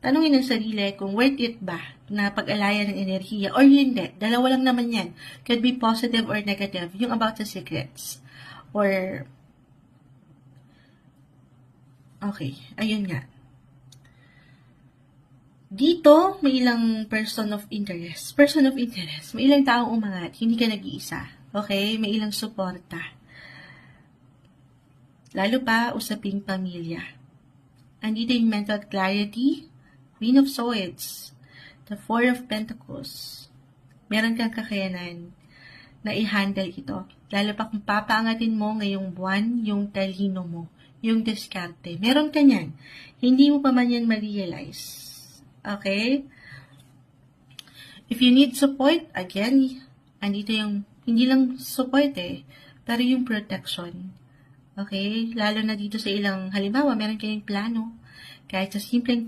tanungin ang sarili kung worth it ba na pag-alaya ng enerhiya or hindi. Dalawa lang naman yan. Could be positive or negative. Yung about sa secrets. Or, okay, ayun nga. Dito, may ilang person of interest. Person of interest. May ilang taong umangat. Hindi ka nag-iisa. Okay? May ilang suporta. Lalo pa, usaping pamilya. Andito yung mental clarity, Queen of Swords, the Four of Pentacles. Meron kang kakayanan na i-handle ito. Lalo pa kung papaangatin mo ngayong buwan yung talino mo, yung diskarte. Meron ka niyan. Hindi mo pa man yan ma-realize. Okay? If you need support, again, andito yung, hindi lang support pero yung protection. Okay? Lalo na dito sa ilang, halimbawa, meron kayong plano, kahit sa simpleng